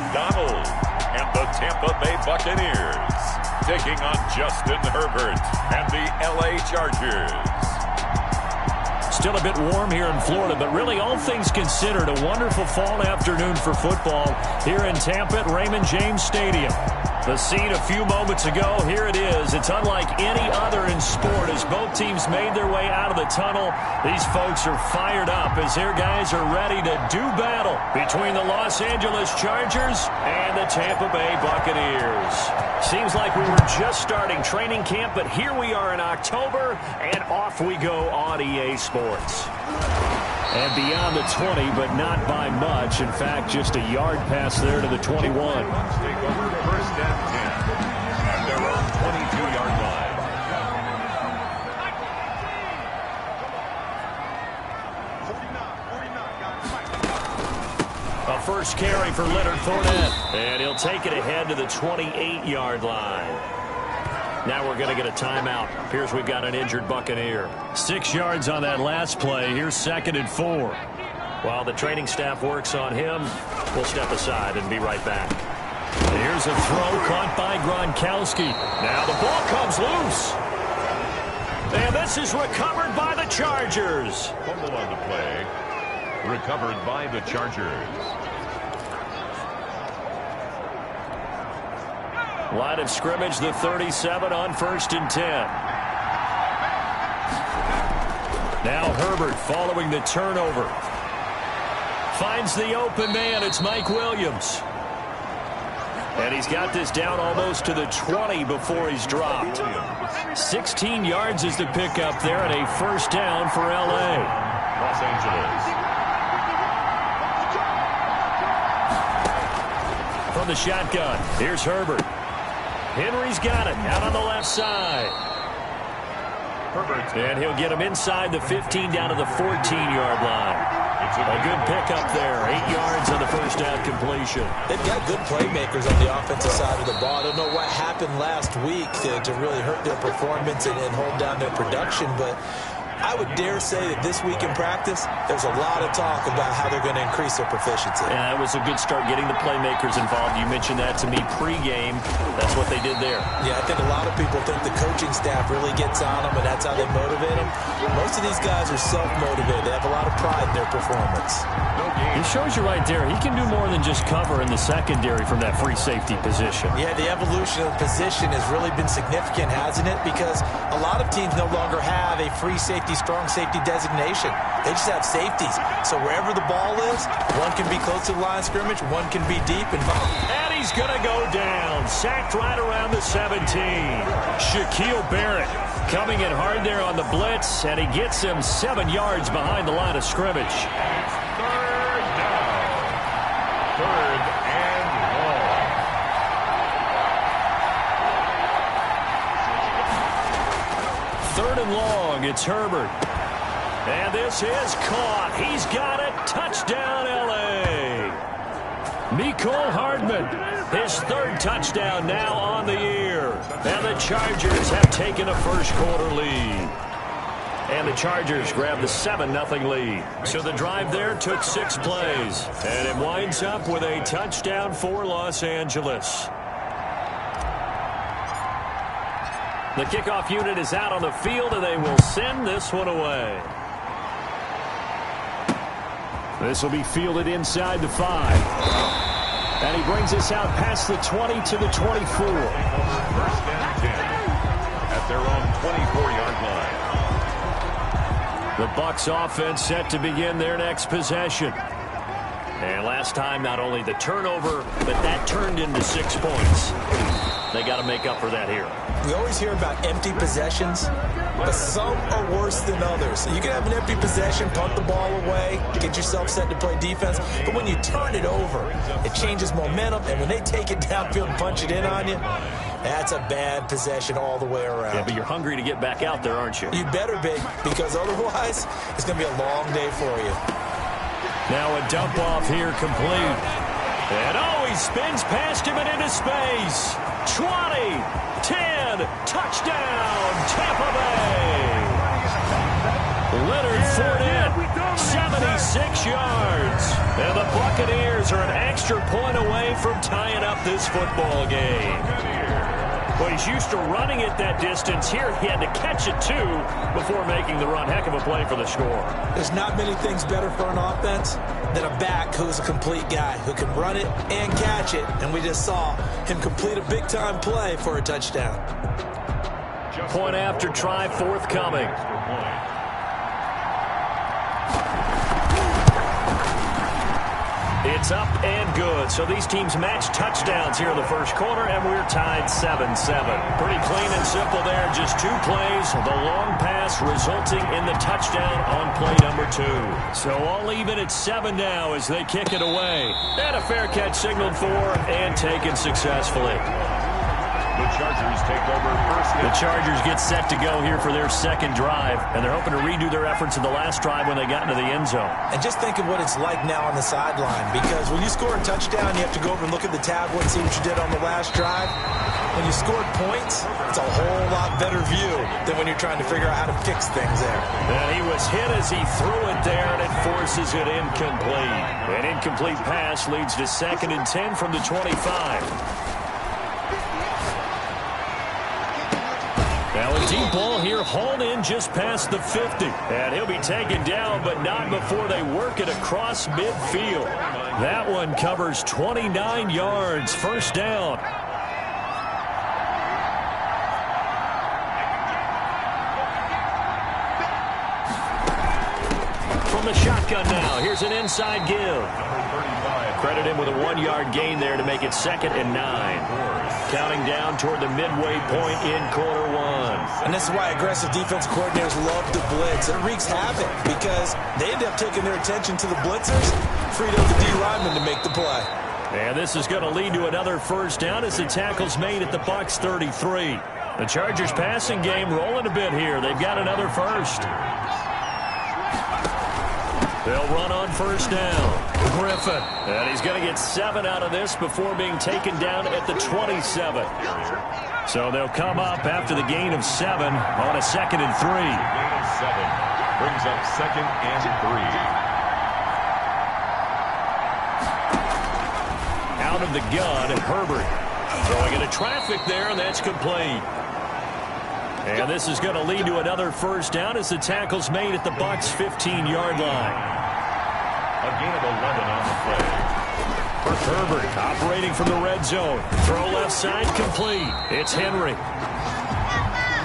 McDonald and the Tampa Bay Buccaneers taking on Justin Herbert and the LA Chargers. Still a bit warm here in Florida, but really all things considered, a wonderful fall afternoon for football here in Tampa at Raymond James Stadium. The scene a few moments ago, here it is. It's unlike any other in sport as both teams made their way out of the tunnel. These folks are fired up as their guys are ready to do battle between the Los Angeles Chargers and the Tampa Bay Buccaneers. Seems like we were just starting training camp, but here we are in October, and off we go on EA Sports. And beyond the 20, but not by much. In fact, just a yard pass there to the 21. Take over first and 10 at their own 22-yard line. A first carry for Leonard Fournette. And he'll take it ahead to the 28-yard line. Now we're going to get a timeout. Here's we've got an injured Buccaneer. 6 yards on that last play. Here's 2nd and 4. While the training staff works on him, we'll step aside and be right back. Here's a throw caught by Gronkowski. Now the ball comes loose. And this is recovered by the Chargers. Fumble on the play. Recovered by the Chargers. Line of scrimmage, the 37 on 1st and 10. Now Herbert following the turnover. Finds the open man. It's Mike Williams. And he's got this down almost to the 20 before he's dropped. 16 yards is the pickup there and a first down for L.A. Los Angeles. From the shotgun, here's Herbert. Henry's got it out on the left side. Herbert. And he'll get him inside the 15 down to the 14-yard line. A good pickup there. 8 yards on the first down completion. They've got good playmakers on the offensive side of the ball. I don't know what happened last week to really hurt their performance and hold down their production, but I would dare say that this week in practice, there's a lot of talk about how they're going to increase their proficiency. Yeah, it was a good start getting the playmakers involved. You mentioned that to me pregame. That's what they did there. Yeah, I think a lot of people think the coaching staff really gets on them, and that's how they motivate them. Most of these guys are self-motivated. They have a lot of pride in their performance. He shows you right there. He can do more than just cover in the secondary from that free safety position. Yeah, the evolution of the position has really been significant, hasn't it? Because a lot of teams no longer have a free safety, strong safety designation. They just have safeties. So wherever the ball is, one can be close to the line of scrimmage, one can be deep. And he's going to go down. Sacked right around the 17. Shaquille Barrett coming in hard there on the blitz, and he gets him 7 yards behind the line of scrimmage. Third down. Third and long. Third and long. It's Herbert. And this is caught. He's got it. Touchdown, L.A. Mecole Hardman, his 3rd touchdown now on the year. And the Chargers have taken a first-quarter lead. And the Chargers grab the 7-0 lead. So the drive there took 6 plays. And it winds up with a touchdown for Los Angeles. The kickoff unit is out on the field, and they will send this one away. This will be fielded inside the 5. And he brings us out past the 20 to the 24. First and 10 at their own 24-yard line. The Bucs offense set to begin their next possession. And last time, not only the turnover, but that turned into 6 points. They got to make up for that here. We always hear about empty possessions, but some are worse than others. You can have an empty possession, punt the ball away, get yourself set to play defense, but when you turn it over, it changes momentum, and when they take it downfield and punch it in on you, that's a bad possession all the way around. Yeah, but you're hungry to get back out there, aren't you? You better be, because otherwise, it's going to be a long day for you. Now a dump off here complete. And he spins past him and into space. 20, 10, touchdown, Tampa Bay. Leonard Fournette 76 yards. And the Buccaneers are an extra point away from tying up this football game. Well, he's used to running it that distance. Here he had to catch it, too, before making the run. Heck of a play for the score. There's not many things better for an offense than a back who's a complete guy, who can run it and catch it. And we just saw him complete a big-time play for a touchdown. Point after try forthcoming. It's up and good. So these teams match touchdowns here in the first quarter, and we're tied 7-7. Pretty clean and simple there. Just 2 plays. The long pass resulting in the touchdown on play number 2. So all even at 7 now as they kick it away. And a fair catch signaled for and taken successfully. The Chargers take over first. The Chargers get set to go here for their second drive, and they're hoping to redo their efforts in the last drive when they got into the end zone. And just think of what it's like now on the sideline, because when you score a touchdown, you have to go over and look at the tablet and see what you did on the last drive. When you scored points, it's a whole lot better view than when you're trying to figure out how to fix things there. And he was hit as he threw it there, and it forces it incomplete. An incomplete pass leads to 2nd and 10 from the 25. Now a deep ball here, hauled in just past the 50. And he'll be taken down, but not before they work it across midfield. That one covers 29 yards, first down. From the shotgun now, here's an inside give. Credit him with a 1-yard gain there to make it 2nd and 9. Counting down toward the midway point in quarter 1. And this is why aggressive defensive coordinators love to blitz. It wreaks havoc because they end up taking their attention to the blitzers, freed up the D lineman to make the play. And this is going to lead to another first down as the tackle's made at the Bucs 33. The Chargers passing game rolling a bit here. They've got another first. They'll run on first down. Griffin. And he's going to get 7 out of this before being taken down at the 27. So they'll come up after the gain of 7 on a 2nd and 3. Gain of 7 brings up 2nd and 3. Out of the gun, Herbert. Throwing into traffic there, and that's complete. And this is going to lead to another first down as the tackle's made at the Bucs 15-yard line. A gain of 11 on the play. For Herbert, operating from the red zone. Throw left side, complete. It's Henry.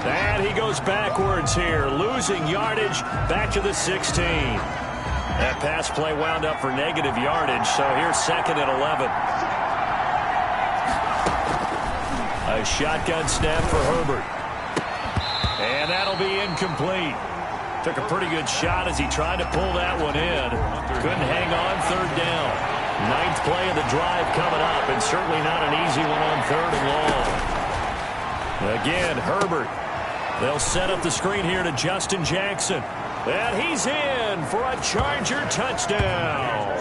And he goes backwards here, losing yardage back to the 16. That pass play wound up for negative yardage, so here's 2nd and 11. A shotgun snap for Herbert. And that'll be incomplete. Took a pretty good shot as he tried to pull that one in. Couldn't hang on, 3rd down. 9th play of the drive coming up, and certainly not an easy one on 3rd and long. Again, Herbert. They'll set up the screen here to Justin Jackson. And he's in for a Charger touchdown.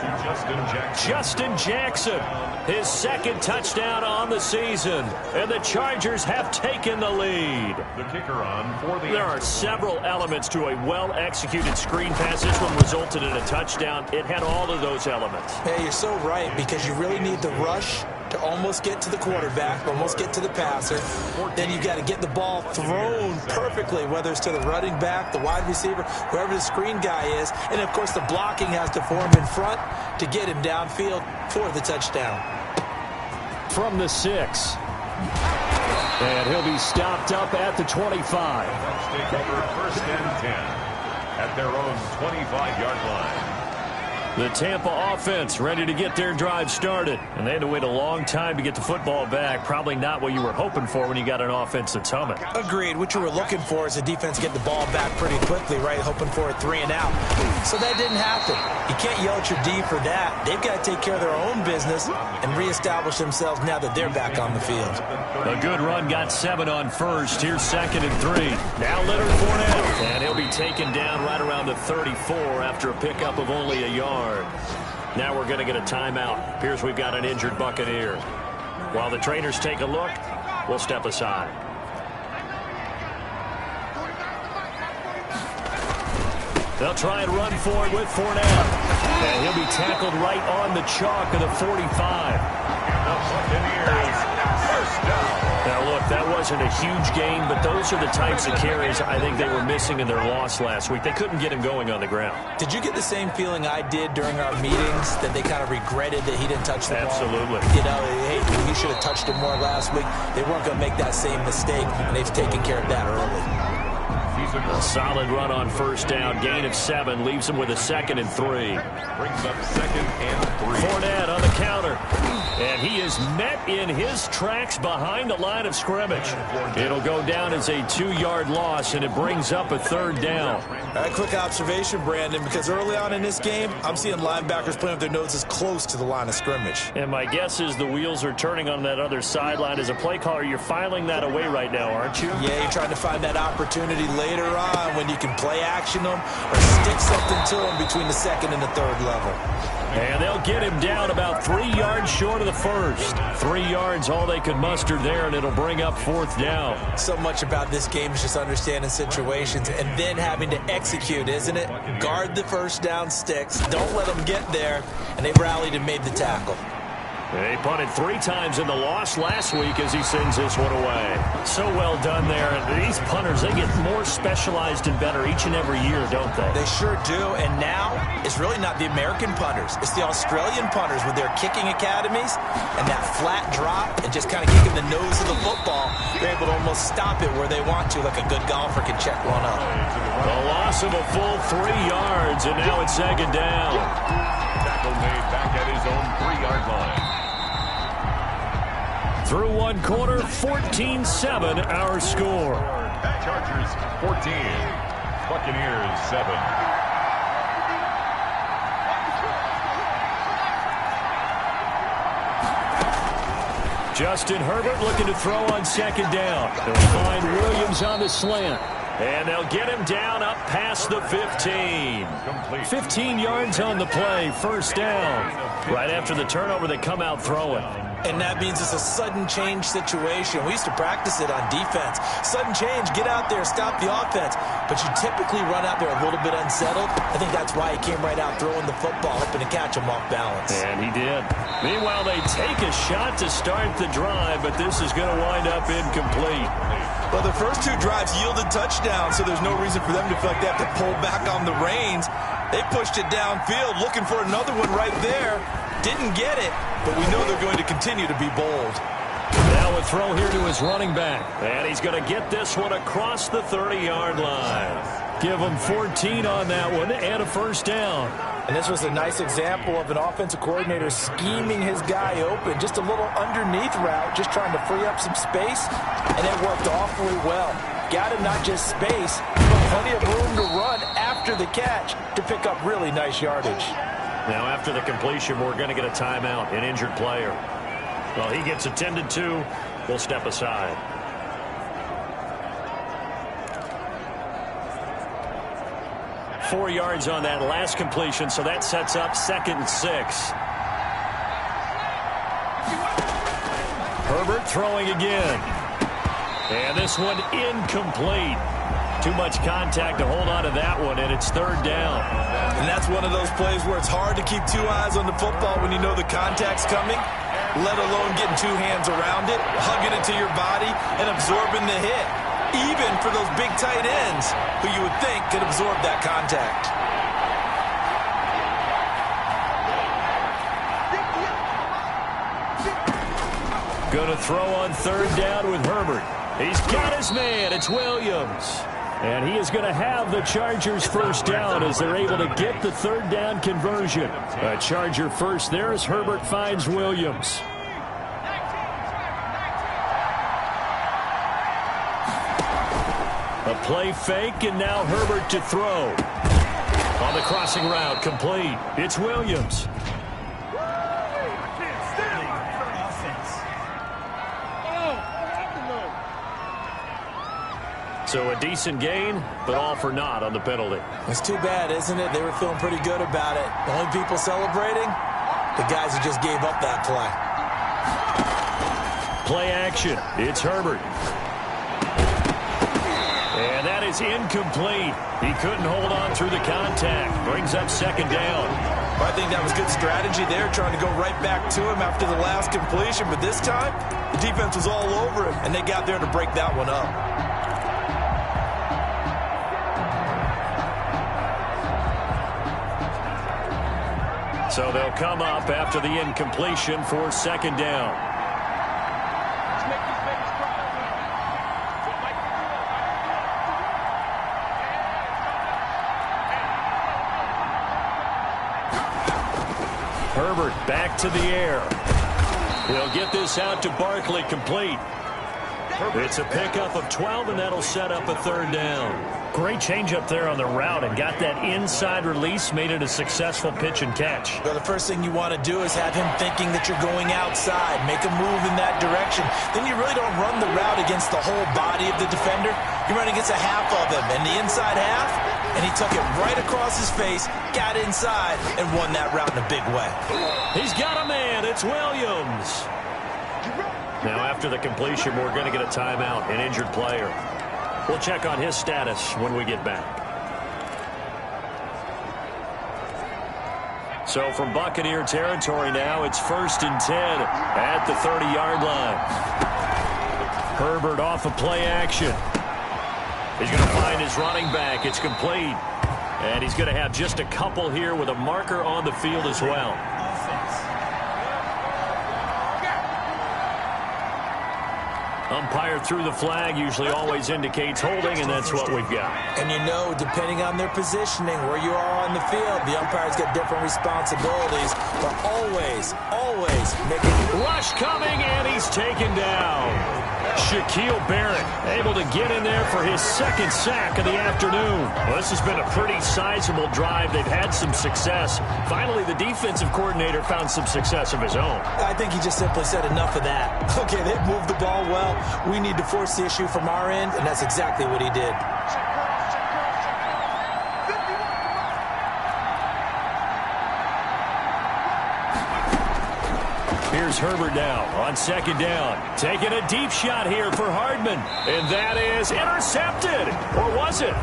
Justin Jackson, his 2nd touchdown on the season. And the Chargers have taken the lead. The kicker on for the... There are several elements to a well-executed screen pass. This one resulted in a touchdown. It had all of those elements. Hey, you're so right, because you really need the rush to almost get to the quarterback, almost get to the passer. Then you've got to get the ball thrown perfectly, whether it's to the running back, the wide receiver, whoever the screen guy is. And, of course, the blocking has to form in front to get him downfield for the touchdown. From the 6. And he'll be stopped up at the 25. Bucs take over 1st and 10 at their own 25-yard line. The Tampa offense ready to get their drive started. And they had to wait a long time to get the football back. Probably not what you were hoping for when you got an offense that's humming. Agreed. What you were looking for is the defense get the ball back pretty quickly, right? Hoping for a 3 and out. So that didn't happen. You can't yell at your D for that. They've got to take care of their own business and reestablish themselves now that they're back on the field. A good run got 7 on first. Here's 2nd and 3. Now Leonard Fournette. And he'll be taken down right around the 34 after a pickup of only a yard. Now we're going to get a timeout. Appears we've got an injured Buccaneer. While the trainers take a look, we'll step aside. They'll try and run for it with Fournette. And he'll be tackled right on the chalk of the 45. The Buccaneers, first down. Now, look, that wasn't a huge gain, but those are the types of carries I think they were missing in their loss last week. They couldn't get him going on the ground. Did you get the same feeling I did during our meetings, that they kind of regretted that he didn't touch the ball? Absolutely. You know, hey, he should have touched it more last week. They weren't going to make that same mistake, and they've taken care of that early. A solid run on first down. Gain of 7. Leaves him with a 2nd and 3. Brings up 2nd and 3. Fournette on the counter. And he is met in his tracks behind the line of scrimmage. It'll go down as a 2-yard loss, and it brings up a 3rd down. All right, quick observation, Brandon, because early on in this game, I'm seeing linebackers playing with their noses close to the line of scrimmage. And my guess is the wheels are turning on that other sideline. As a play caller, you're filing that away right now, aren't you? Yeah, you're trying to find that opportunity later on when you can play action them or stick something to them between the 2nd and the 3rd level. And they'll get him down about 3 yards short of the first. 3 yards, all they could muster there, and it'll bring up 4th down. So much about this game is just understanding situations and then having to execute, isn't it? Guard the first down sticks. Don't let them get there. And they rallied and made the tackle. They punted 3 times in the loss last week as he sends this one away. So well done there. And these punters, they get more specialized and better each and every year, don't they? They sure do. And now it's really not the American punters. It's the Australian punters with their kicking academies and that flat drop and just kind of kicking the nose of the football. They're able to almost stop it where they want to, like a good golfer can check one up. The loss of a full 3 yards, and now it's 2nd down. Tackle made back at his own 3-yard line. Through 1 quarter, 14-7 our score. Chargers 14, Buccaneers 7. Justin Herbert looking to throw on 2nd down. They'll find Williams on the slant. And they'll get him down up past the 15. 15 yards on the play, 1st down. Right after the turnover, they come out throwing. And that means it's a sudden change situation. We used to practice it on defense. Sudden change, get out there, stop the offense. But you typically run out there a little bit unsettled. I think that's why he came right out throwing the football, hoping to catch him off balance. And he did. Meanwhile, they take a shot to start the drive, but this is going to wind up incomplete. Well, the first 2 drives yielded touchdowns, so there's no reason for them to feel like they have to pull back on the reins. They pushed it downfield, looking for another one right there. Didn't get it, but we know they're going to continue to be bold. Now a throw here to his running back. And he's going to get this one across the 30-yard line. Give him 14 on that one and a 1st down. And this was a nice example of an offensive coordinator scheming his guy open. Just a little underneath route, just trying to free up some space. And it worked awfully well. Got him not just space, but plenty of room to run after the catch to pick up really nice yardage. Now after the completion, we're going to get a timeout, an injured player. Well, he gets attended to. We'll step aside. Four yards on that last completion, so that sets up 2nd and 6. Herbert throwing again. And this one incomplete. Too much contact to hold on to that one, and it's 3rd down. And that's one of those plays where it's hard to keep 2 eyes on the football when you know the contact's coming, let alone getting 2 hands around it, hugging it to your body, and absorbing the hit. Even for those big tight ends who you would think could absorb that contact. Going to throw on 3rd down with Herbert. He's got his man. It's Williams. And he is going to have the Chargers 1st down as they're able to get the 3rd down conversion. A Charger first there as Herbert finds Williams. A play fake, and now Herbert to throw. On the crossing route, complete. It's Williams. So a decent gain, but all for naught on the penalty. It's too bad, isn't it? They were feeling pretty good about it. The only people celebrating, the guys who just gave up that play. Play action. It's Herbert. And that is is incomplete. He couldn't hold on through the contact. Brings up second down. I think that was good strategy there, trying to go right back to him after the last completion. But this time, the defense was all over him, and they got there to break that one up. So they'll come up after the incompletion for second down. Herbert back to the air. He'll get this out to Barkley, complete. It's a pickup of 12, and that'll set up a third down. Great change up there on the route and got that inside release, made it a successful pitch and catch. Well, the first thing you want to do is have him thinking that you're going outside, make a move in that direction. Then you really don't run the route against the whole body of the defender. You run against a half of him, and the inside half, and he took it right across his face, got inside, and won that route in a big way. He's got a man. It's Williams. Now, after the completion, we're going to get a timeout, an injured player. We'll check on his status when we get back. So from Buccaneer territory now, it's 1st and 10 at the 30-yard line. Herbert off of play action. He's going to find his running back. It's complete. And he's going to have just a couple here with a marker on the field as well. Umpire threw the flag, usually always indicates holding, and that's what we've got. And you know, depending on their positioning, where you are on the field, the umpire's got different responsibilities, but always making... Rush coming, and he's taken down. Shaquille Barrett able to get in there for his second sack of the afternoon. Well, this has been a pretty sizable drive. They've had some success. Finally, the defensive coordinator found some success of his own. I think he just simply said enough of that. Okay, they've moved the ball well. We need to force the issue from our end, and that's exactly what he did. Here's Herbert now on second down. Taking a deep shot here for Hardman. And that is intercepted. Or was it?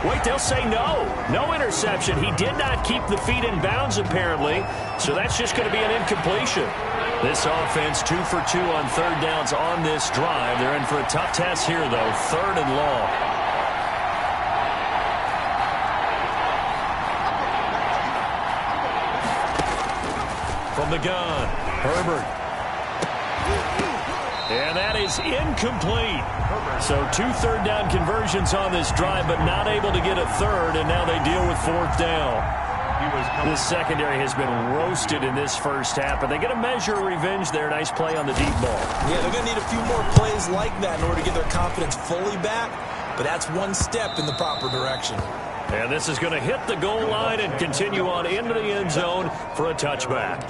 Wait, they'll say no. No interception. He did not keep the feet in bounds, apparently. So that's just going to be an incompletion. This offense 2 for 2 on third downs on this drive. They're in for a tough test here, though. 3rd and long. From the gun, Herbert. And that is incomplete. So 2 third down conversions on this drive, but not able to get a third, and now they deal with 4th down. This secondary has been roasted in this first half, but they get a measure of revenge there. Nice play on the deep ball. Yeah, they're going to need a few more plays like that in order to get their confidence fully back, but that's one step in the proper direction. And this is going to hit the goal line and continue on into the end zone for a touchback.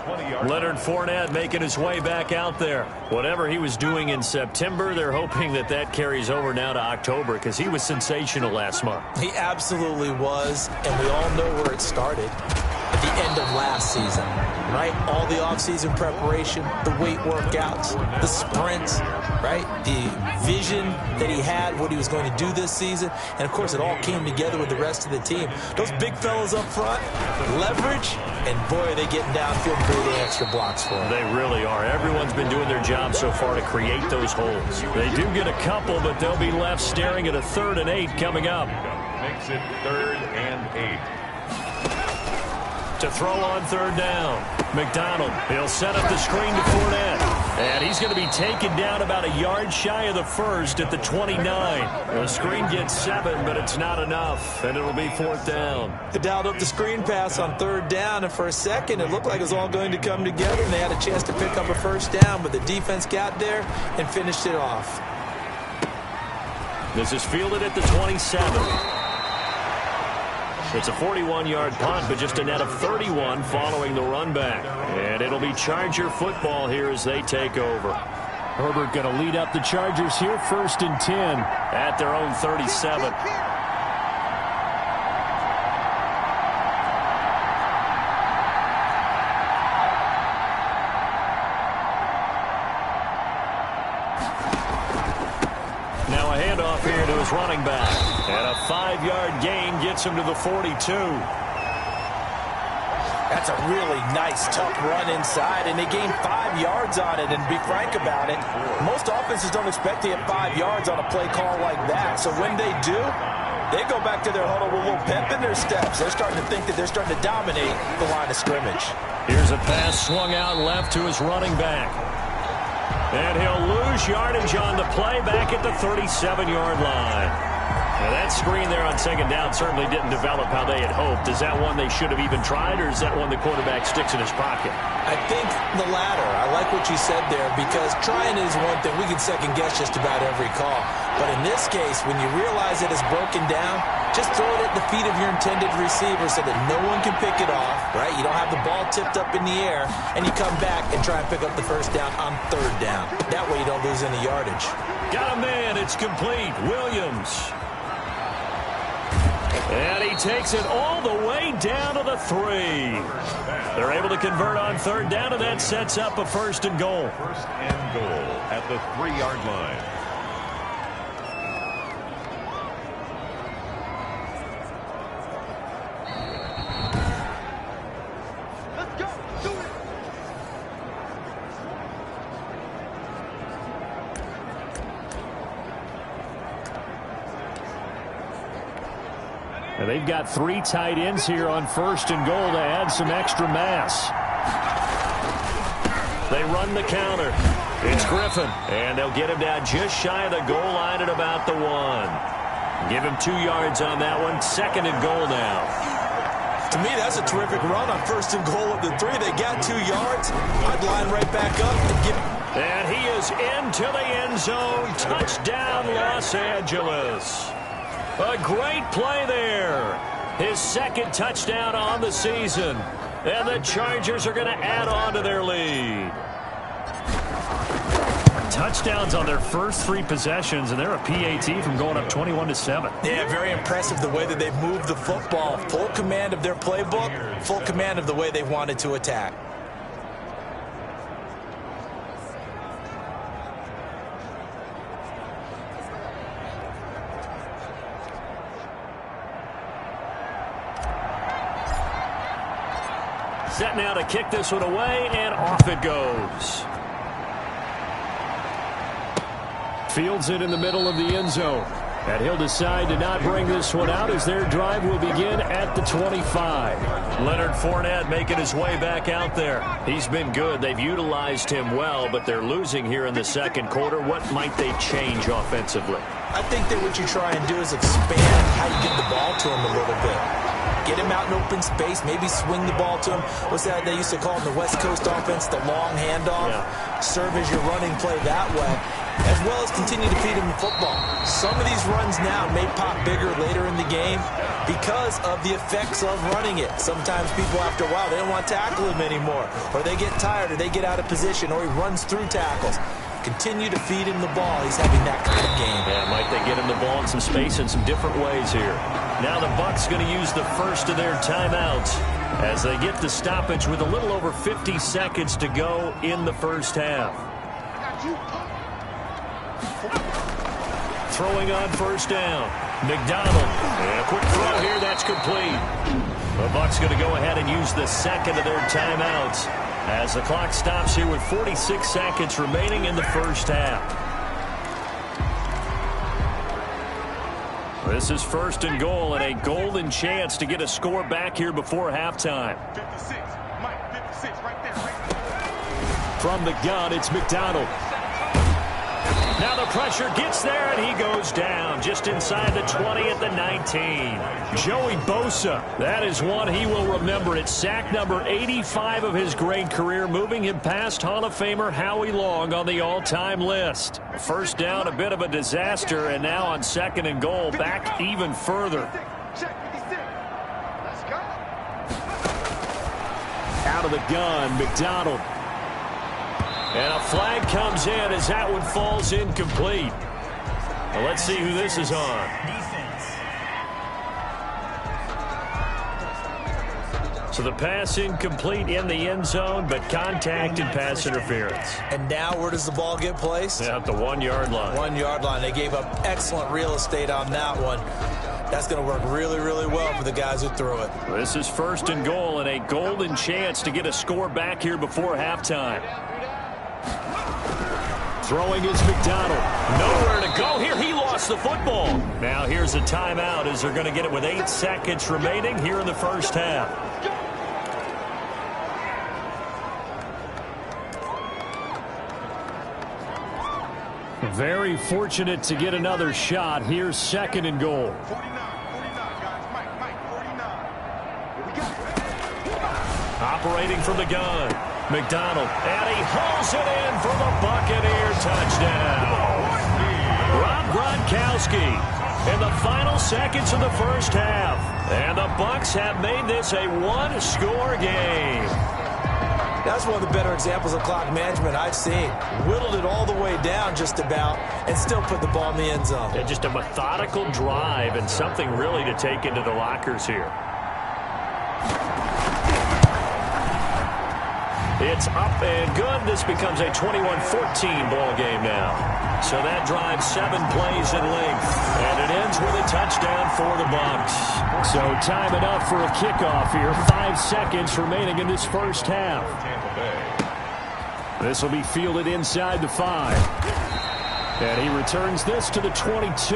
Leonard Fournette making his way back out there. Whatever he was doing in September, they're hoping that that carries over now to October because he was sensational last month. He absolutely was, and we all know where it started. At the end of last season, right? All the offseason preparation, the weight workouts, the sprints, right? The vision that he had, what he was going to do this season. And, of course, it all came together with the rest of the team. Those big fellas up front, leverage, and, boy, are they getting downfield and creating extra blocks for them. They really are. Everyone's been doing their job so far to create those holes. They do get a couple, but they'll be left staring at a 3rd and 8 coming up. Makes it 3rd and 8. To throw on third down. McDonald, he'll set up the screen to Fournette. And he's going to be taken down about a yard shy of the first at the 29. The screen gets 7, but it's not enough, and it'll be 4th down. They dialed up the screen pass on third down, and for a second it looked like it was all going to come together, and they had a chance to pick up a first down, but the defense got there and finished it off. This is fielded at the 27. It's a 41-yard punt, but just a net of 31 following the run back. And it'll be Charger football here as they take over. Herbert going to lead up the Chargers here, 1st and 10 at their own 37. Now a handoff here to his running back. And a 5-yard gain gets him to the 42. That's a really nice, tough run inside, and they gained 5 yards on it. And to be frank about it, most offenses don't expect to get 5 yards on a play call like that. So when they do, they go back to their huddle with a little pep in their steps. They're starting to think that they're starting to dominate the line of scrimmage. Here's a pass swung out left to his running back. And he'll lose yardage on the play back at the 37-yard line. Now that screen there on second down certainly didn't develop how they had hoped. Is that one they should have even tried, or is that one the quarterback sticks in his pocket? I think the latter. I like what you said there, because trying is one thing. We can second-guess just about every call. But in this case, when you realize that it's broken down, just throw it at the feet of your intended receiver so that no one can pick it off, right? You don't have the ball tipped up in the air, and you come back and try and pick up the first down on third down. That way you don't lose any yardage. Got a man. It's complete. Williams. And he takes it all the way down to the 3. They're able to convert on third down, and that sets up a 1st and goal. 1st and goal at the 3-yard line. And they've got 3 tight ends here on 1st and goal to add some extra mass. They run the counter. It's Griffin, and they'll get him down just shy of the goal line at about the 1. Give him 2 yards on that one. 2nd and goal now. To me, that's a terrific run on 1st and goal of the 3. They got 2 yards. I'd line right back up and give. And he is into the end zone. Touchdown, Los Angeles. A great play there. His 2nd touchdown on the season. And the Chargers are going to add on to their lead. Touchdowns on their first 3 possessions, and they're a PAT from going up 21-7. Yeah, very impressive the way that they've moved the football. Full command of their playbook, full command of the way they've wanted to attack. Set now to kick this one away, and off it goes. Fields it in the middle of the end zone. And he'll decide to not bring this one out as their drive will begin at the 25. Leonard Fournette making his way back out there. He's been good. They've utilized him well, but they're losing here in the 2nd quarter. What might they change offensively? I think that what you try and do is expand how you get the ball to him a little bit. Get him out in open space, maybe swing the ball to him. What's that they used to call in the West Coast offense, the long handoff? Yeah. Serve as your running play that way, as well as continue to feed him the football. Some of these runs now may pop bigger later in the game because of the effects of running it. Sometimes people, after a while, they don't want to tackle him anymore, or they get tired, or they get out of position, or he runs through tackles. Continue to feed him the ball. He's having that kind of game. Yeah, might they get him the ball in some space in some different ways here. Now the Bucs going to use the first of their timeouts as they get the stoppage with a little over 50 seconds to go in the first half. Throwing on first down. McDonald. And a quick throw here. That's complete. The Bucs going to go ahead and use the 2nd of their timeouts as the clock stops here with 46 seconds remaining in the first half. This is 1st and goal, and a golden chance to get a score back here before halftime. 56, Mike, 56, right there. From the gun, it's McDonald. Now the pressure gets there, and he goes down just inside the 20 at the 19. Joey Bosa, that is one he will remember. It's sack number 85 of his great career, moving him past Hall of Famer Howie Long on the all-time list. First down, a bit of a disaster, and now on 2nd and goal, back even further. Out of the gun, McDonald. And a flag comes in as that one falls incomplete. Well, let's see who this is on. So the pass incomplete in the end zone, but contact and pass interference. And now where does the ball get placed? Yeah, at the 1-yard line. 1-yard line. They gave up excellent real estate on that one. That's going to work really, really well for the guys who throw it. This is 1st and goal and a golden chance to get a score back here before halftime. Throwing is McDonald. Nowhere to go here. He lost the football. Now here's a timeout as they're going to get it with 8 seconds remaining here in the first half. Very fortunate to get another shot. Here's 2nd and goal. 49, guys. Mike, 49. Here we go. Operating from the gun. McDonald, and he hauls it in for the Buccaneer touchdown. Rob Gronkowski in the final seconds of the first half. And the Bucs have made this a one-score game. That's one of the better examples of clock management I've seen. Whittled it all the way down just about and still put the ball in the end zone. And just a methodical drive and something really to take into the lockers here. It's up and good. This becomes a 21-14 ball game now. So that drives 7 plays in length. And it ends with a touchdown for the Bucs. So time enough for a kickoff here. 5 seconds remaining in this first half. This will be fielded inside the 5. And he returns this to the 22.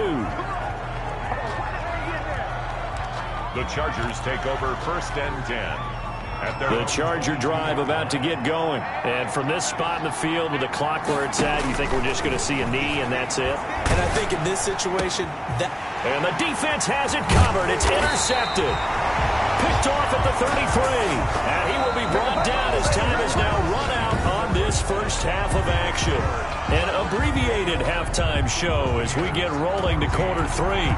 The Chargers take over 1st and 10. The Charger drive about to get going. And from this spot in the field with the clock where it's at, you think we're just going to see a knee and that's it? And I think in this situation, and the defense has it covered. It's intercepted. Picked off at the 33. And he will be brought down as time is now run out on this first half of action. An abbreviated halftime show as we get rolling to quarter 3.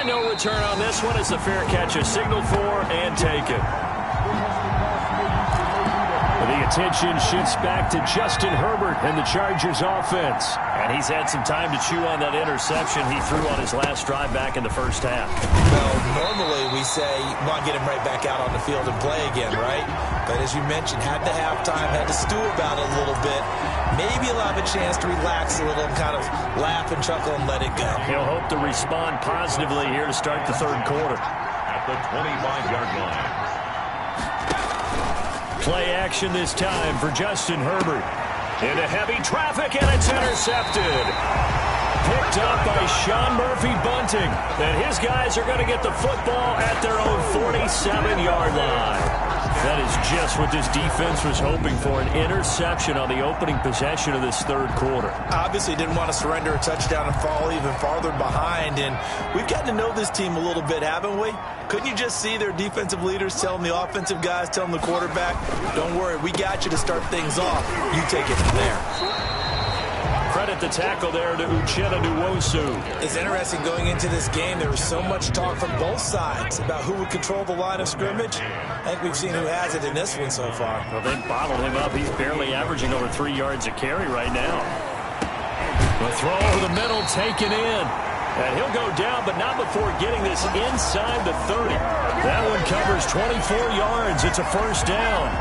No return on this one. It's a fair catch, a signal for and taken. The attention shifts back to Justin Herbert and the Chargers offense. And he's had some time to chew on that interception he threw on his last drive back in the first half. Well, normally we say you want to get him right back out on the field and play again, right? But as you mentioned, had the halftime, had to stew about it a little bit. Maybe he'll have a chance to relax a little and kind of laugh and chuckle and let it go. He'll hope to respond positively here to start the third quarter. At the 25-yard line. Play action this time for Justin Herbert. Into heavy traffic, and it's intercepted. Picked up by Sean Murphy-Bunting. And his guys are going to get the football at their own 47-yard line. That is just what this defense was hoping for, an interception on the opening possession of this third quarter. Obviously didn't want to surrender a touchdown and fall even farther behind, and we've gotten to know this team a little bit, haven't we? Couldn't you just see their defensive leaders telling the offensive guys, telling the quarterback, don't worry, we got you to start things off. You take it from there. Credit the tackle there to Uchenna Nwosu. It's interesting going into this game. There was so much talk from both sides about who would control the line of scrimmage. I think we've seen who has it in this one so far. Well, they bottled him up. He's barely averaging over 3 yards a carry right now. The throw over the middle taken in. And he'll go down, but not before getting this inside the 30. That one covers 24 yards. It's a first down.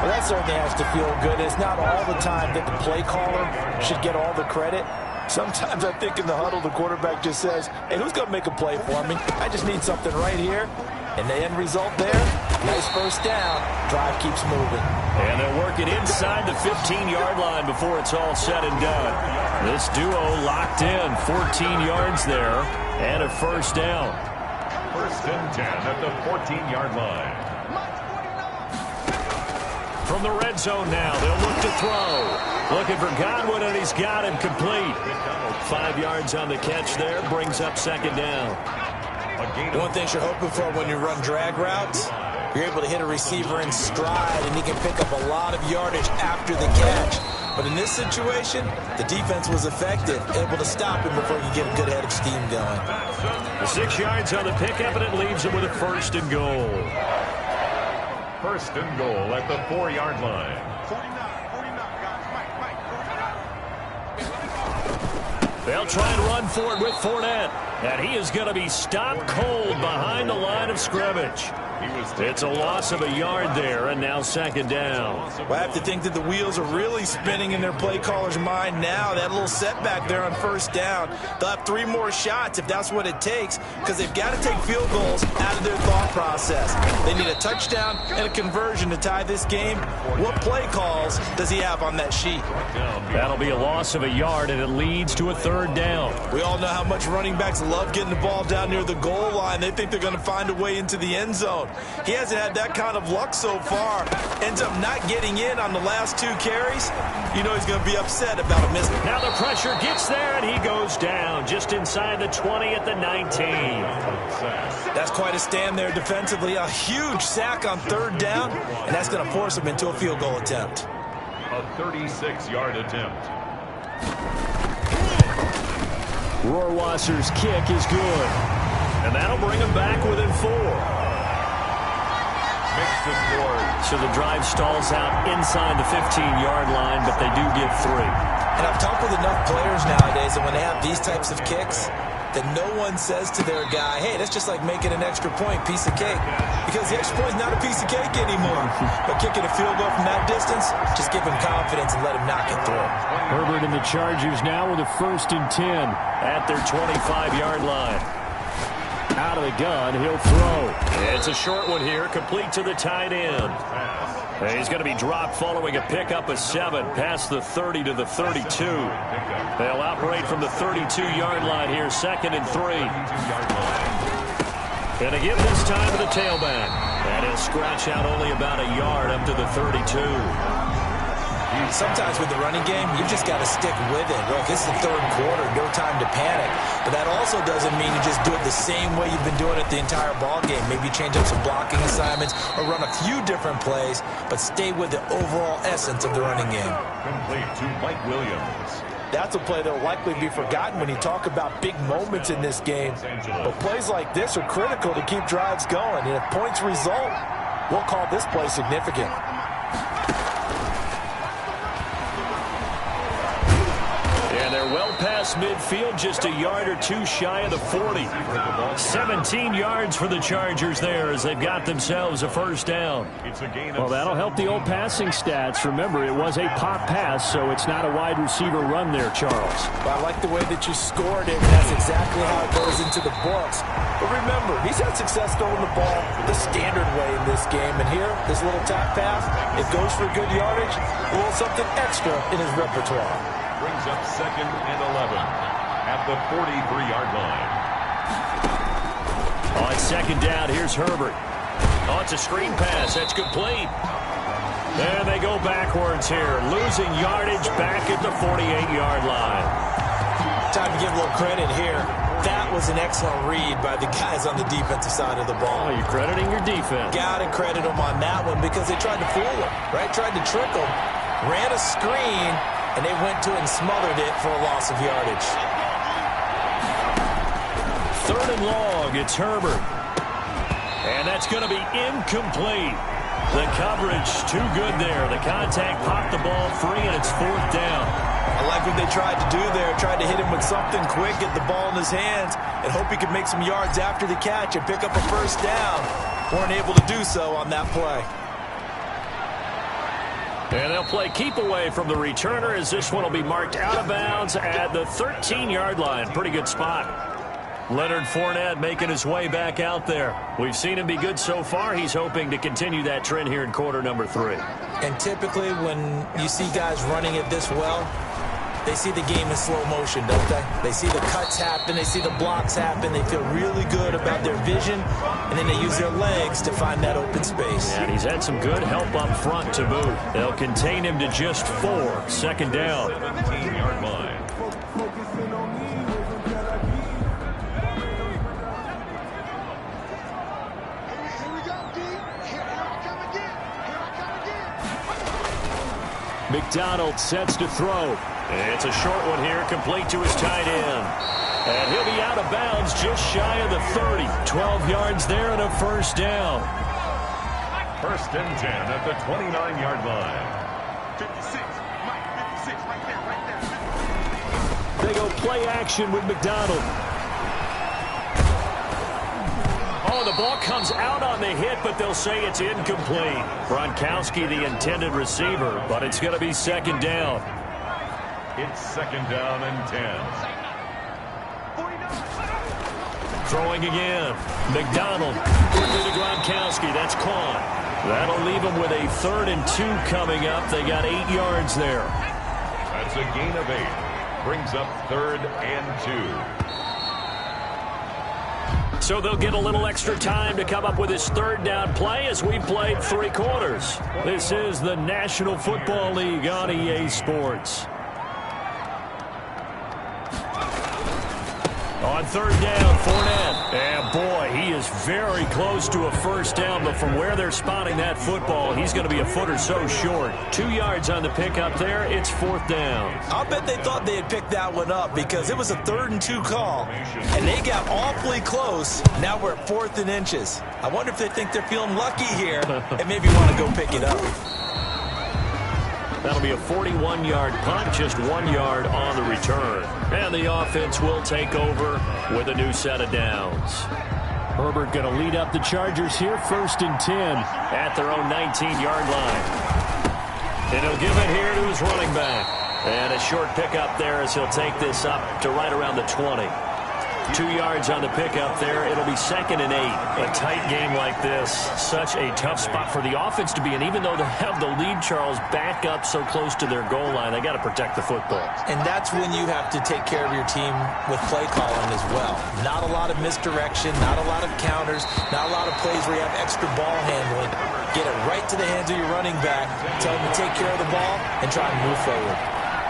Well, that certainly has to feel good. It's not all the time that the play caller should get all the credit. Sometimes I think in the huddle, the quarterback just says, hey, who's going to make a play for me? I just need something right here. And the end result there, nice first down. Drive keeps moving. And they'll work it inside the 15-yard line before it's all said and done. This duo locked in, 14 yards there, and a first down. 1st and 10 at the 14-yard line. From the red zone now, they'll look to throw. Looking for Godwin, and he's got him complete. 5 yards on the catch there, brings up second down. One thing you're hoping for when you run drag routes, you're able to hit a receiver in stride, and he can pick up a lot of yardage after the catch. But in this situation, the defense was effective, able to stop him before you get a good head of steam going. 6 yards on the pickup, and it leaves him with a 1st and goal. 1st and goal at the 4-yard line. 49, guys. Mike. They'll try and run for it with Fournette. And he is going to be stopped cold behind the line of scrimmage. It's a loss of a yard there, and now second down. Well, I have to think that the wheels are really spinning in their play caller's mind now. That little setback there on first down. They'll have 3 more shots if that's what it takes, because they've got to take field goals out of their thought process. They need a touchdown and a conversion to tie this game. What play calls does he have on that sheet? That'll be a loss of a yard, and it leads to a third down. We all know how much running backs love getting the ball down near the goal line. They think they're going to find a way into the end zone. He hasn't had that kind of luck so far. Ends up not getting in on the last 2 carries. You know he's going to be upset about a miss. Now the pressure gets there, and he goes down just inside the 20 at the 19. That's quite a stand there defensively. A huge sack on third down, and that's going to force him into a field goal attempt. A 36-yard attempt. Rohrwasser's kick is good, and that'll bring him back within 4. Makes the score. So the drive stalls out inside the 15-yard line, but they do get 3. And I've talked with enough players nowadays that when they have these types of kicks, that no one says to their guy, hey, that's just like making an extra point, piece of cake. Because the extra point is not a piece of cake anymore. But kicking a field goal from that distance, just give him confidence and let him knock it through. Herbert and the Chargers now with a 1st and 10 at their 25-yard line. Out of the gun, he'll throw. It's a short one here, complete to the tight end. He's going to be dropped following a pickup of 7 past the 30 to the 32. They'll operate from the 32-yard line here, 2nd and 3. And again this time to the tailback. And he'll scratch out only about a yard up to the 32. Sometimes with the running game, you've just got to stick with it. Look, it's the 3rd quarter, no time to panic. But that also doesn't mean you just do it the same way you've been doing it the entire ball game. Maybe change up some blocking assignments or run a few different plays, but stay with the overall essence of the running game. Complete to Mike Williams. That's a play that will likely be forgotten when you talk about big moments in this game. But plays like this are critical to keep drives going. And if points result, we'll call this play significant. Well past midfield, just a yard or 2 shy of the 40. 17 yards for the Chargers there as they've got themselves a 1st down. Well, that'll help the old passing stats. Remember, it was a pop pass, so it's not a wide receiver run there, Charles. Well, I like the way that you scored it, and that's exactly how it goes into the books. But remember, he's had success throwing the ball the standard way in this game. And here, this little tap pass, it goes for good yardage, a little something extra in his repertoire. Brings up 2nd and 11 at the 43-yard line. On 2nd down, here's Herbert. Oh, it's a screen pass. That's complete. And they go backwards here, losing yardage back at the 48-yard line. Time to give a little credit here. That was an excellent read by the guys on the defensive side of the ball. Oh, you're crediting your defense. Got to credit them on that one because they tried to fool him, right? Tried to trick him, ran a screen, and they went to it and smothered it for a loss of yardage. 3rd and long, it's Herbert. And that's going to be incomplete. The coverage too good there. The contact popped the ball free, and it's 4th down. I like what they tried to do there. Tried to hit him with something quick, get the ball in his hands, and hope he could make some yards after the catch and pick up a 1st down. Weren't able to do so on that play. And they'll play keep away from the returner as this one will be marked out of bounds at the 13-yard line. Pretty good spot. Leonard Fournette making his way back out there. We've seen him be good so far. He's hoping to continue that trend here in quarter number 3. And typically when you see guys running it this well, they see the game in slow motion, don't they? They see the cuts happen. They see the blocks happen. They feel really good about their vision, and then they use their legs to find that open space. And he's had some good help up front to boot. They'll contain him to just 4. 2nd down. 17-yard line. McDonald sets to throw. It's a short one here, complete to his tight end. And he'll be out of bounds just shy of the 30. 12 yards there and a 1st down. 1st and 10 at the 29-yard line. 56, Mike, 56, right there, They go play action with McDonald. Oh, the the ball comes out on the hit, but they'll say it's incomplete. Gronkowski, the intended receiver, but it's going to be second down. It's second down and 10. Throwing again. McDonald. Quickly to Gronkowski. That's caught. That'll leave them with a 3rd and 2 coming up. They got 8 yards there. That's a gain of 8. Brings up 3rd and 2. So they'll get a little extra time to come up with his 3rd down play as we played 3 quarters. This is the National Football League on EA Sports. On 3rd down, Fournette. And boy, he is very close to a first down, but from where they're spotting that football, he's going to be a foot or so short. 2 yards on the pickup there. It's 4th down. I'll bet they thought they had picked that one up because it was a 3rd and 2 call, and they got awfully close. Now we're at 4th and inches. I wonder if they think they're feeling lucky here and maybe want to go pick it up. That'll be a 41-yard punt, just 1 yard on the return. And the offense will take over with a new set of downs. Herbert going to lead up the Chargers here, 1st and 10 at their own 19-yard line. And he'll give it here to his running back. And a short pickup there as he'll take this up to right around the 20. 2 yards on the pickup there. It'll be 2nd and 8. A tight game like this, such a tough spot for the offense to be in. Even though they have the lead, Charles, back up so close to their goal line, they got to protect the football. And that's when you have to take care of your team with play calling as well. Not a lot of misdirection, not a lot of counters, not a lot of plays where you have extra ball handling. Get it right to the hands of your running back, tell them to take care of the ball, and try and move forward.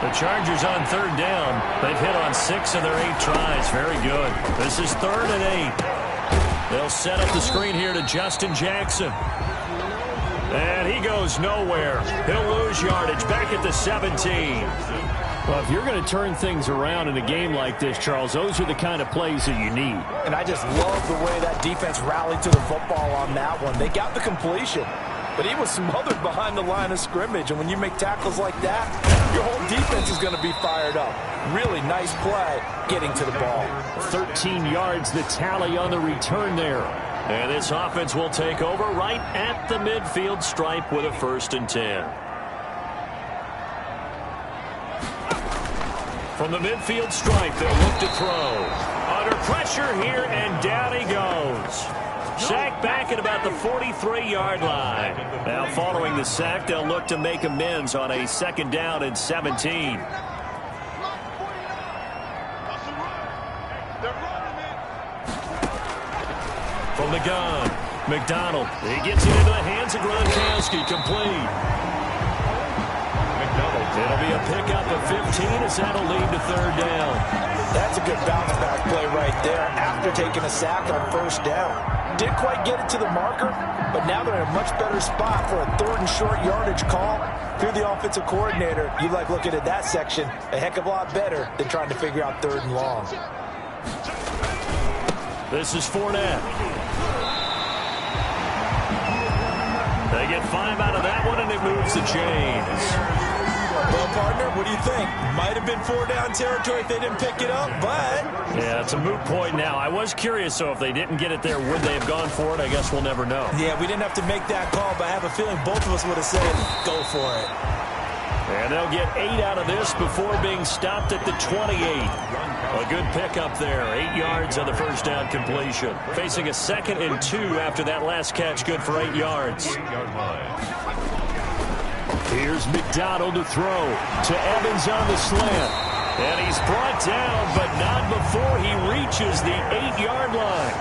The Chargers on 3rd down. They've hit on 6 of their 8 tries. Very good. This is 3rd and 8. They'll set up the screen here to Justin Jackson. And he goes nowhere. He'll lose yardage back at the 17. Well, if you're going to turn things around in a game like this, Charles, those are the kind of plays that you need. And I just love the way that defense rallied to the football on that one. They got the completion, but he was smothered behind the line of scrimmage. And when you make tackles like that, your whole defense is going to be fired up. Really nice play getting to the ball. 13 yards, the tally on the return there. And this offense will take over right at the midfield stripe with a 1st and 10. From the midfield stripe, they'll look to throw. Under pressure here, and down he goes. Sack back at about the 43-yard line. Now following the sack, they'll look to make amends on a 2nd down and 17. From the gun, McDonald. He gets it into the hands of Gronkowski, complete. It'll be a pickup of 15 as that'll lead to 3rd down. That's a good bounce-back play right there after taking a sack on 1st down. Didn't quite get it to the marker, but now they're in a much better spot for a 3rd and short yardage call. If you're the offensive coordinator, you like looking at that section a heck of a lot better than trying to figure out 3rd and long. This is Fournette. They get 5 out of that one, and it moves the chains. Well, partner, what do you think? Might have been 4-down territory if they didn't pick it up, but... Yeah, it's a moot point now. I was curious, so if they didn't get it there, would they have gone for it? I guess we'll never know. Yeah, we didn't have to make that call, but I have a feeling both of us would have said, go for it. And they'll get 8 out of this before being stopped at the 28. A good pickup there. 8 yards on the 1st down completion. Facing a 2nd and 2 after that last catch, good for 8 yards. Here's McDonald to throw to Evans on the slant. And he's brought down, but not before he reaches the 8-yard line.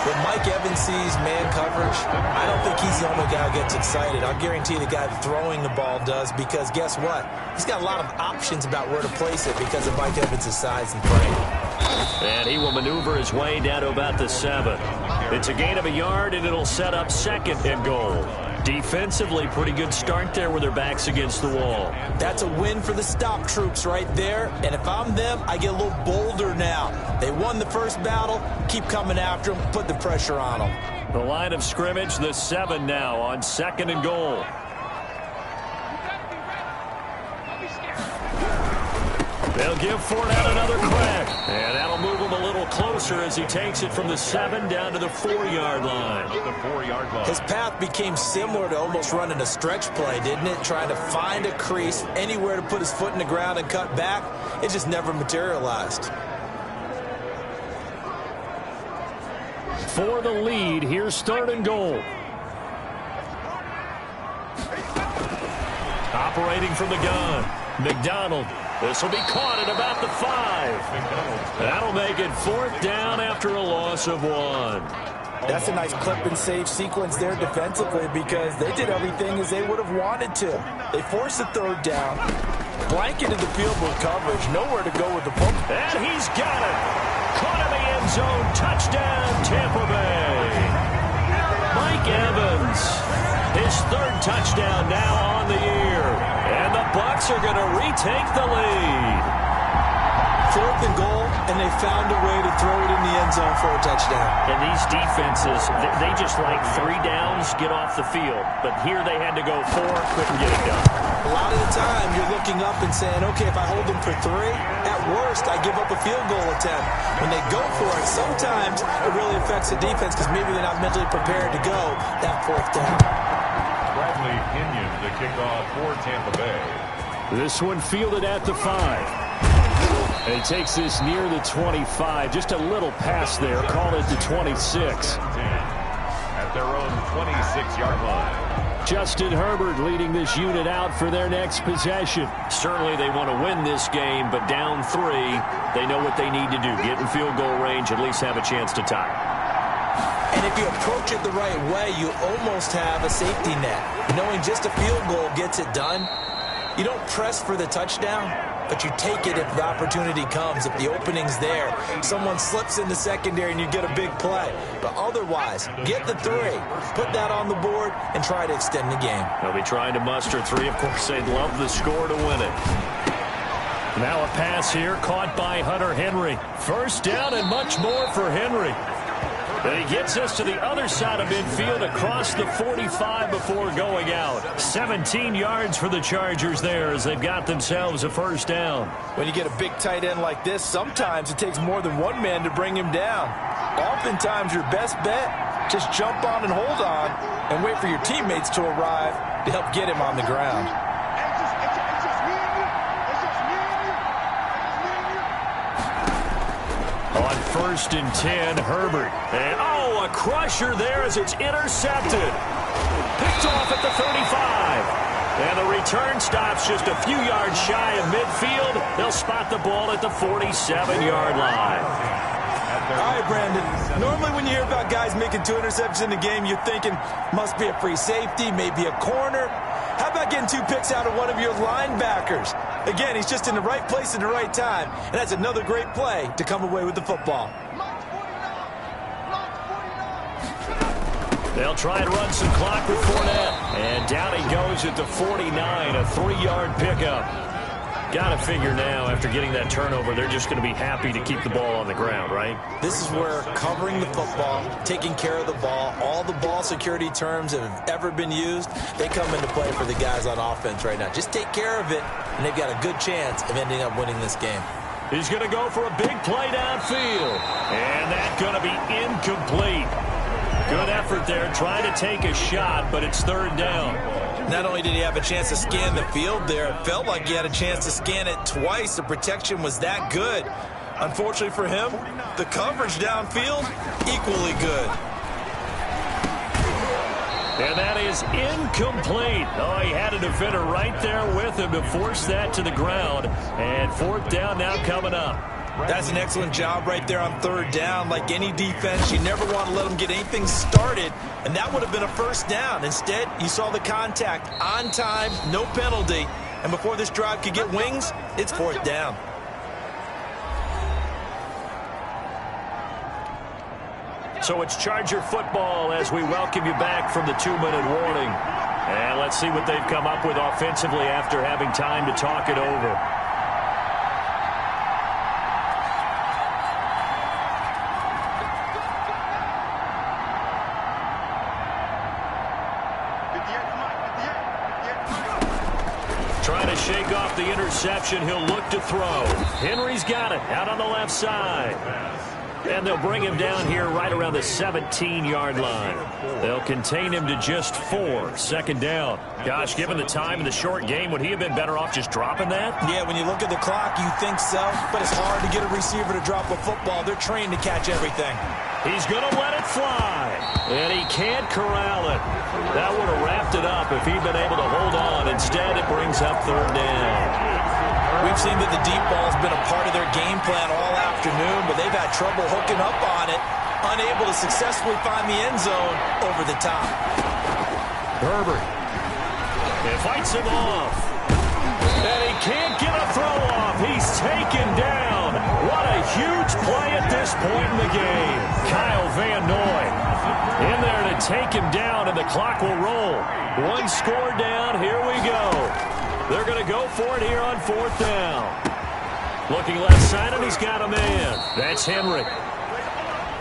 When Mike Evans sees man coverage, I don't think he's the only guy who gets excited. I'll guarantee the guy throwing the ball does, because guess what? He's got a lot of options about where to place it because of Mike Evans' size and frame. And he will maneuver his way down to about the 7. It's a gain of a yard, and it'll set up 2nd and goal. Defensively, pretty good start there with their backs against the wall. That's a win for the stop troops right there. And if I'm them, I get a little bolder now. They won the first battle. Keep coming after them. Put the pressure on them. The line of scrimmage, the 7 now on 2nd and goal. They'll give Fournette another crack. And that'll move him a little closer as he takes it from the 7 down to the 4-yard line. His path became similar to almost running a stretch play, didn't it? Trying to find a crease, anywhere to put his foot in the ground and cut back. It just never materialized. For the lead, here's 3rd and goal. Operating from the gun, McDonald. This will be caught at about the 5. That'll make it 4th down after a loss of 1. That's a nice clip and save sequence there defensively because they did everything as they would have wanted to. They forced the 3rd down, blanketed the field with coverage, nowhere to go with the football. And he's got it. Caught in the end zone. Touchdown, Tampa Bay. Mike Evans, his 3rd touchdown now on the year. And the Bucs are going to retake the lead. 4th and goal, and they found a way to throw it in the end zone for a touchdown. And these defenses, they just like 3 downs, get off the field. But here they had to go 4, couldn't get it done. A lot of the time, you're looking up and saying, okay, if I hold them for 3, at worst, I give up a field goal attempt. When they go for it, sometimes it really affects the defense because maybe they're not mentally prepared to go that 4th down. Bradley Pinion to kick off for Tampa Bay. This one fielded at the 5. And he takes this near the 25. Just a little pass there. Call it the 26. At their own 26-yard line. Justin Herbert leading this unit out for their next possession. Certainly they want to win this game, but down 3, they know what they need to do. Get in field goal range, at least have a chance to tie. And if you approach it the right way, you almost have a safety net. Knowing just a field goal gets it done. You don't press for the touchdown, but you take it if the opportunity comes. If the opening's there, someone slips in the secondary and you get a big play. But otherwise, get the 3, put that on the board, and try to extend the game. They'll be trying to muster 3. Of course, they'd love the score to win it. Now a pass here caught by Hunter Henry. 1st down and much more for Henry. But he gets us to the other side of midfield across the 45 before going out. 17 yards for the Chargers there as they've got themselves a 1st down. When you get a big tight end like this, sometimes it takes more than one man to bring him down. Oftentimes your best bet, just jump on and hold on and wait for your teammates to arrive to help get him on the ground. On 1st and 10, Herbert. And, a crusher there as it's intercepted. Picked off at the 35. And the return stops just a few yards shy of midfield. They'll spot the ball at the 47-yard line. All right, Brandon. Normally when you hear about guys making 2 interceptions in a game, you're thinking, must be a free safety, maybe a corner. How about getting 2 picks out of one of your linebackers? Again, he's just in the right place at the right time, and that's another great play to come away with the football. They'll try and run some clock with Fournette. And down he goes at the 49, a 3-yard pickup. Got to figure now, after getting that turnover, they're just going to be happy to keep the ball on the ground, right? This is where covering the football, taking care of the ball, all the ball security terms that have ever been used, they come into play for the guys on offense right now. Just take care of it, and they've got a good chance of ending up winning this game. He's going to go for a big play downfield. And that's going to be incomplete. Good effort there, trying to take a shot, but it's 3rd down. Not only did he have a chance to scan the field there, it felt like he had a chance to scan it twice. The protection was that good. Unfortunately for him, the coverage downfield, equally good. And that is incomplete. Oh, he had a defender right there with him to force that to the ground. And 4th down now coming up. That's an excellent job right there on 3rd down. Like any defense, you never want to let them get anything started, and that would have been a 1st down. Instead, you saw the contact on time, no penalty, and before this drive could get wings, it's 4th down. So it's Charger football as we welcome you back from the 2-minute warning. And let's see what they've come up with offensively after having time to talk it over. Trying to shake off the interception. He'll look to throw. Henry's got it out on the left side. And they'll bring him down here right around the 17-yard line. They'll contain him to just 4. Second down. Gosh, given the time in the short game, would he have been better off just dropping that? Yeah, when you look at the clock, you think so. But it's hard to get a receiver to drop a football. They're trained to catch everything. He's going to let it fly. And he can't corral it. That would have wrapped it up if he'd been able to hold on. Instead, it brings up third down. We've seen that the deep ball has been a part of their game plan all afternoon, but they've had trouble hooking up on it, unable to successfully find the end zone over the top. Herbert. It fights him off. And he can't get a throw off. He's taken down. What a huge play at this point in the game. Kyle Van Noy in there to take him down, and the clock will roll. One score down. Here we go. They're going to go for it here on fourth down. Looking left side, and he's got a man. That's Henry.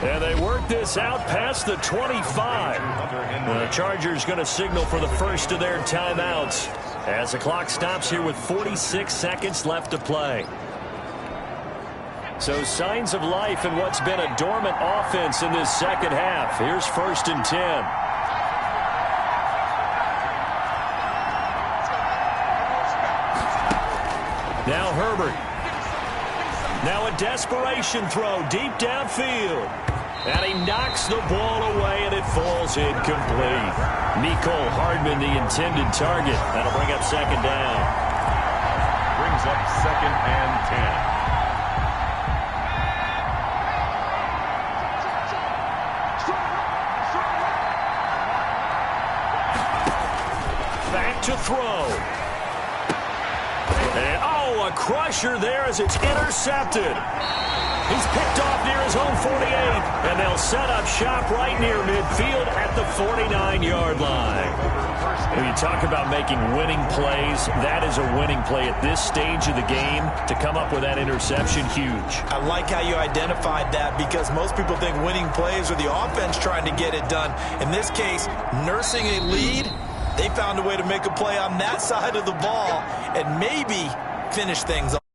And they work this out past the 25. The Chargers going to signal for the first of their timeouts as the clock stops here with 46 seconds left to play. So signs of life in what's been a dormant offense in this second half. Here's 1st and 10. Now Herbert. Now a desperation throw deep downfield. And he knocks the ball away, and it falls incomplete. Mecole Hardman, the intended target. That'll bring up second down. Brings up 2nd and 10. Back to throw. And, oh, a crusher there as it's intercepted. He's picked off near his own 48, and they'll set up shop right near midfield at the 49-yard line. When you talk about making winning plays, that is a winning play at this stage of the game. To come up with that interception, huge. I like how you identified that, because most people think winning plays are the offense trying to get it done. In this case, nursing a lead, they found a way to make a play on that side of the ball and maybe finish things off.